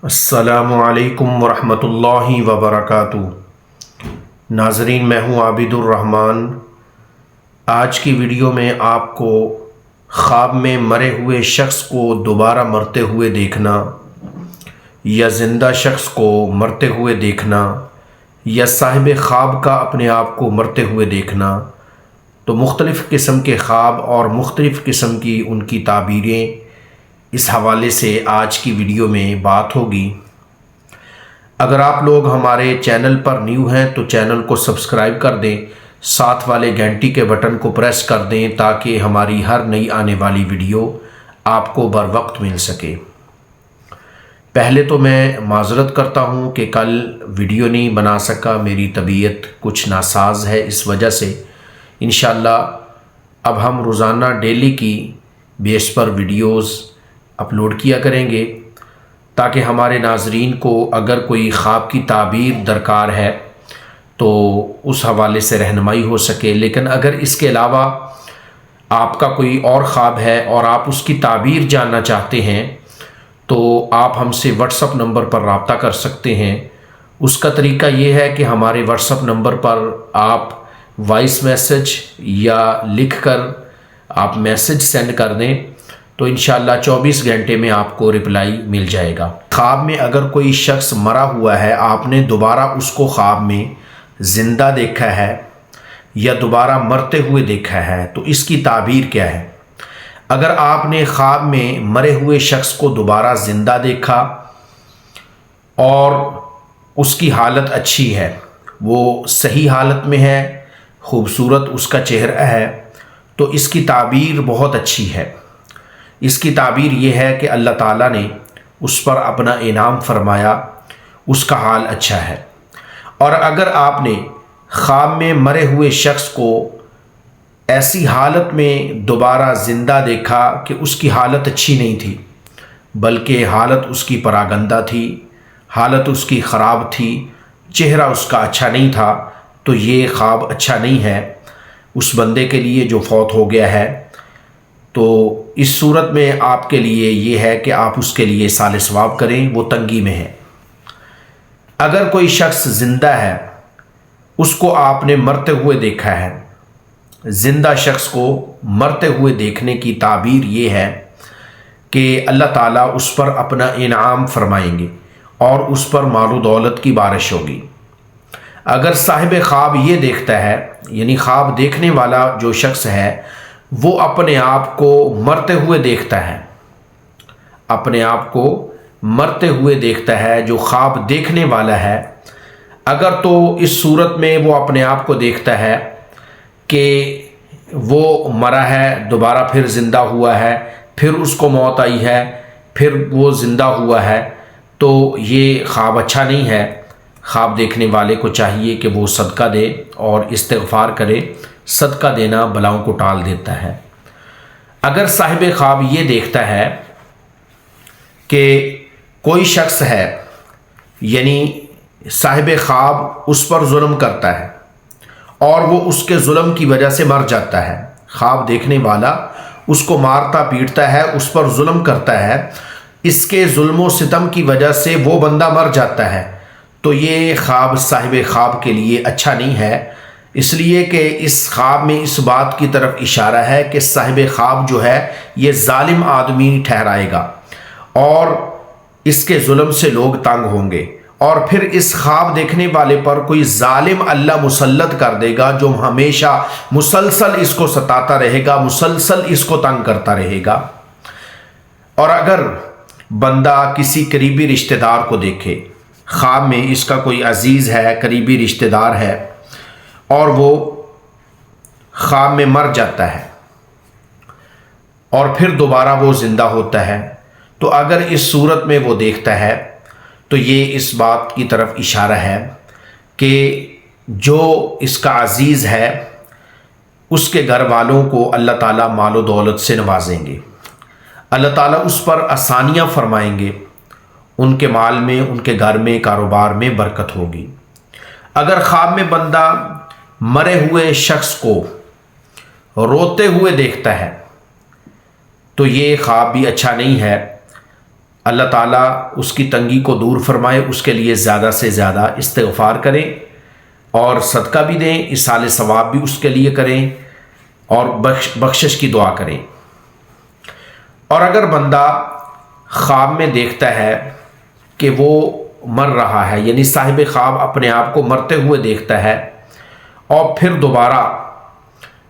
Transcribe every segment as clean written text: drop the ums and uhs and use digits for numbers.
السلام علیکم ورحمۃ اللہ وبرکاتہ۔ ناظرین، میں ہوں عابد الرحمن۔ آج کی ویڈیو میں آپ کو خواب میں مرے ہوئے شخص کو دوبارہ مرتے ہوئے دیکھنا یا زندہ شخص کو مرتے ہوئے دیکھنا یا صاحب خواب کا اپنے آپ کو مرتے ہوئے دیکھنا، تو مختلف قسم کے خواب اور مختلف قسم کی ان کی تعبیریں، اس حوالے سے آج کی ویڈیو میں بات ہوگی۔ اگر آپ لوگ ہمارے چینل پر نیو ہیں تو چینل کو سبسکرائب کر دیں، ساتھ والے گھنٹی کے بٹن کو پریس کر دیں تاکہ ہماری ہر نئی آنے والی ویڈیو آپ کو بر وقت مل سکے۔ پہلے تو میں معذرت کرتا ہوں کہ کل ویڈیو نہیں بنا سکا، میری طبیعت کچھ ناساز ہے، اس وجہ سے انشاءاللہ اب ہم روزانہ ڈیلی کی بیس پر ویڈیوز اپلوڈ کیا کریں گے تاکہ ہمارے ناظرین کو اگر کوئی خواب کی تعبیر درکار ہے تو اس حوالے سے رہنمائی ہو سکے۔ لیکن اگر اس کے علاوہ آپ کا کوئی اور خواب ہے اور آپ اس کی تعبیر جاننا چاہتے ہیں تو آپ ہم سے واٹس اپ نمبر پر رابطہ کر سکتے ہیں۔ اس کا طریقہ یہ ہے کہ ہمارے واٹس اپ نمبر پر آپ وائس میسج یا لکھ کر آپ میسج سینڈ کر دیں تو انشاءاللہ 24 گھنٹے میں آپ کو رپلائی مل جائے گا۔ خواب میں اگر کوئی شخص مرا ہوا ہے، آپ نے دوبارہ اس کو خواب میں زندہ دیکھا ہے یا دوبارہ مرتے ہوئے دیکھا ہے تو اس کی تعبیر کیا ہے؟ اگر آپ نے خواب میں مرے ہوئے شخص کو دوبارہ زندہ دیکھا اور اس کی حالت اچھی ہے، وہ صحیح حالت میں ہے، خوبصورت اس کا چہرہ ہے، تو اس کی تعبیر بہت اچھی ہے۔ اس کی تعبیر یہ ہے کہ اللہ تعالیٰ نے اس پر اپنا انعام فرمایا، اس کا حال اچھا ہے۔ اور اگر آپ نے خواب میں مرے ہوئے شخص کو ایسی حالت میں دوبارہ زندہ دیکھا کہ اس کی حالت اچھی نہیں تھی بلکہ حالت اس کی پراگندہ تھی، حالت اس کی خراب تھی، چہرہ اس کا اچھا نہیں تھا، تو یہ خواب اچھا نہیں ہے اس بندے کے لیے جو فوت ہو گیا ہے۔ تو اس صورت میں آپ کے لیے یہ ہے کہ آپ اس کے لیے سال ثواب کریں، وہ تنگی میں ہے۔ اگر کوئی شخص زندہ ہے، اس کو آپ نے مرتے ہوئے دیکھا ہے، زندہ شخص کو مرتے ہوئے دیکھنے کی تعبیر یہ ہے کہ اللہ تعالیٰ اس پر اپنا انعام فرمائیں گے اور اس پر مال و دولت کی بارش ہوگی۔ اگر صاحب خواب یہ دیکھتا ہے، یعنی خواب دیکھنے والا جو شخص ہے وہ اپنے آپ کو مرتے ہوئے دیکھتا ہے، اپنے آپ کو مرتے ہوئے دیکھتا ہے جو خواب دیکھنے والا ہے، اگر تو اس صورت میں وہ اپنے آپ کو دیکھتا ہے کہ وہ مرا ہے، دوبارہ پھر زندہ ہوا ہے، پھر اس کو موت آئی ہے، پھر وہ زندہ ہوا ہے، تو یہ خواب اچھا نہیں ہے۔ خواب دیکھنے والے کو چاہیے کہ وہ صدقہ دے اور استغفار کرے، صدقہ دینا بلاؤں کو ٹال دیتا ہے۔ اگر صاحب خواب یہ دیکھتا ہے کہ کوئی شخص ہے، یعنی صاحب خواب اس پر ظلم کرتا ہے اور وہ اس کے ظلم کی وجہ سے مر جاتا ہے، خواب دیکھنے والا اس کو مارتا پیٹتا ہے، اس پر ظلم کرتا ہے، اس کے ظلم و ستم کی وجہ سے وہ بندہ مر جاتا ہے، تو یہ خواب صاحب خواب کے لیے اچھا نہیں ہے، اس لیے کہ اس خواب میں اس بات کی طرف اشارہ ہے کہ صاحب خواب جو ہے یہ ظالم آدمی ٹھہرائے گا اور اس کے ظلم سے لوگ تنگ ہوں گے، اور پھر اس خواب دیکھنے والے پر کوئی ظالم اللہ مسلط کر دے گا جو ہمیشہ مسلسل اس کو ستاتا رہے گا، مسلسل اس کو تنگ کرتا رہے گا۔ اور اگر بندہ کسی قریبی رشتہ دار کو دیکھے، خواب میں اس کا کوئی عزیز ہے، قریبی رشتہ دار ہے، اور وہ خواب میں مر جاتا ہے اور پھر دوبارہ وہ زندہ ہوتا ہے، تو اگر اس صورت میں وہ دیکھتا ہے تو یہ اس بات کی طرف اشارہ ہے کہ جو اس کا عزیز ہے اس کے گھر والوں کو اللہ تعالیٰ مال و دولت سے نوازیں گے، اللہ تعالیٰ اس پر آسانیاں فرمائیں گے، ان کے مال میں، ان کے گھر میں، کاروبار میں برکت ہوگی۔ اگر خواب میں بندہ مرے ہوئے شخص کو روتے ہوئے دیکھتا ہے تو یہ خواب بھی اچھا نہیں ہے، اللہ تعالیٰ اس کی تنگی کو دور فرمائے، اس کے لیے زیادہ سے زیادہ استغفار کریں اور صدقہ بھی دیں، ایصال ثواب بھی اس کے لیے کریں اور بخشش کی دعا کریں۔ اور اگر بندہ خواب میں دیکھتا ہے کہ وہ مر رہا ہے، یعنی صاحب خواب اپنے آپ کو مرتے ہوئے دیکھتا ہے اور پھر دوبارہ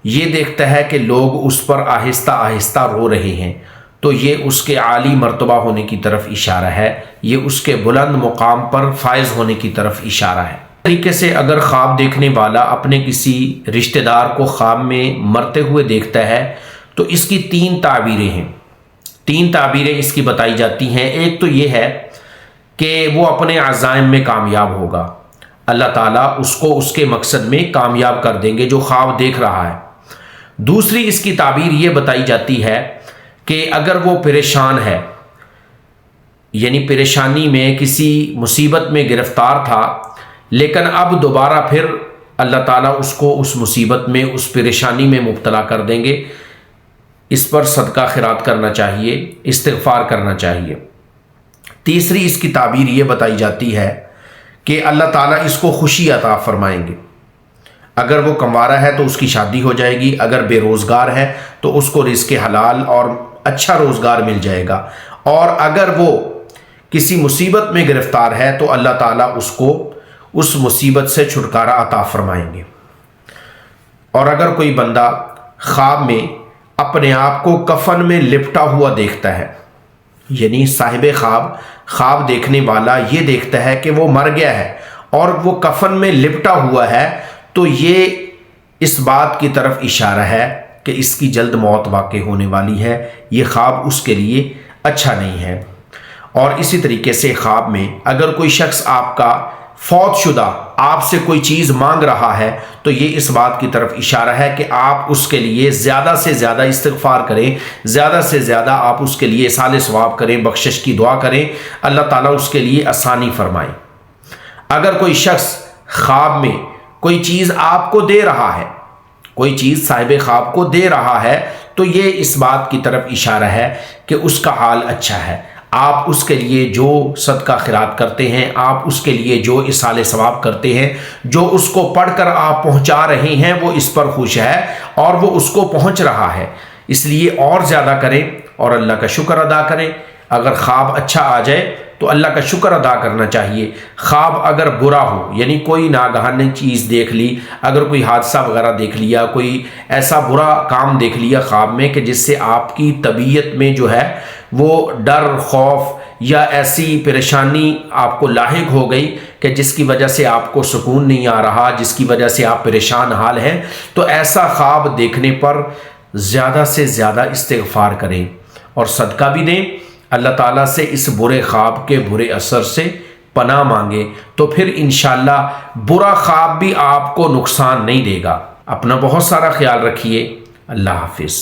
یہ دیکھتا ہے کہ لوگ اس پر آہستہ آہستہ رو رہے ہیں، تو یہ اس کے عالی مرتبہ ہونے کی طرف اشارہ ہے، یہ اس کے بلند مقام پر فائز ہونے کی طرف اشارہ ہے۔ اس طریقے سے اگر خواب دیکھنے والا اپنے کسی رشتہ دار کو خواب میں مرتے ہوئے دیکھتا ہے تو اس کی 3 تعبیریں ہیں، 3 تعبیریں اس کی بتائی جاتی ہیں۔ ایک تو یہ ہے کہ وہ اپنے عزائم میں کامیاب ہوگا، اللہ تعالیٰ اس کو اس کے مقصد میں کامیاب کر دیں گے جو خواب دیکھ رہا ہے۔ دوسری اس کی تعبیر یہ بتائی جاتی ہے کہ اگر وہ پریشان ہے، یعنی پریشانی میں کسی مصیبت میں گرفتار تھا، لیکن اب دوبارہ پھر اللہ تعالیٰ اس کو اس مصیبت میں، اس پریشانی میں مبتلا کر دیں گے، اس پر صدقہ خیرات کرنا چاہیے، استغفار کرنا چاہیے۔ تیسری اس کی تعبیر یہ بتائی جاتی ہے کہ اللہ تعالیٰ اس کو خوشی عطا فرمائیں گے، اگر وہ کموارہ ہے تو اس کی شادی ہو جائے گی، اگر بے روزگار ہے تو اس کو رزق حلال اور اچھا روزگار مل جائے گا، اور اگر وہ کسی مصیبت میں گرفتار ہے تو اللہ تعالیٰ اس کو اس مصیبت سے چھٹکارا عطا فرمائیں گے۔ اور اگر کوئی بندہ خواب میں اپنے آپ کو کفن میں لپٹا ہوا دیکھتا ہے، یعنی صاحب خواب دیکھنے والا یہ دیکھتا ہے کہ وہ مر گیا ہے اور وہ کفن میں لپٹا ہوا ہے، تو یہ اس بات کی طرف اشارہ ہے کہ اس کی جلد موت واقع ہونے والی ہے، یہ خواب اس کے لیے اچھا نہیں ہے۔ اور اسی طریقے سے خواب میں اگر کوئی شخص آپ کا فوت شدہ آپ سے کوئی چیز مانگ رہا ہے تو یہ اس بات کی طرف اشارہ ہے کہ آپ اس کے لیے زیادہ سے زیادہ استغفار کریں، زیادہ سے زیادہ آپ اس کے لیے ایصال ثواب کریں، بخشش کی دعا کریں، اللہ تعالیٰ اس کے لیے آسانی فرمائیں۔ اگر کوئی شخص خواب میں کوئی چیز آپ کو دے رہا ہے، کوئی چیز صاحب خواب کو دے رہا ہے، تو یہ اس بات کی طرف اشارہ ہے کہ اس کا حال اچھا ہے، آپ اس کے لیے جو صدقہ خیرات کرتے ہیں، آپ اس کے لیے جو ایصال ثواب کرتے ہیں، جو اس کو پڑھ کر آپ پہنچا رہے ہیں، وہ اس پر خوش ہے اور وہ اس کو پہنچ رہا ہے، اس لیے اور زیادہ کریں اور اللہ کا شکر ادا کریں۔ اگر خواب اچھا آ جائے تو اللہ کا شکر ادا کرنا چاہیے۔ خواب اگر برا ہو، یعنی کوئی ناگہانی چیز دیکھ لی، اگر کوئی حادثہ وغیرہ دیکھ لیا، کوئی ایسا برا کام دیکھ لیا خواب میں کہ جس سے آپ کی طبیعت میں جو ہے وہ ڈر، خوف یا ایسی پریشانی آپ کو لاحق ہو گئی کہ جس کی وجہ سے آپ کو سکون نہیں آ رہا، جس کی وجہ سے آپ پریشان حال ہیں، تو ایسا خواب دیکھنے پر زیادہ سے زیادہ استغفار کریں اور صدقہ بھی دیں، اللہ تعالیٰ سے اس برے خواب کے برے اثر سے پناہ مانگے، تو پھر انشاءاللہ برا خواب بھی آپ کو نقصان نہیں دے گا۔ اپنا بہت سارا خیال رکھیے، اللہ حافظ۔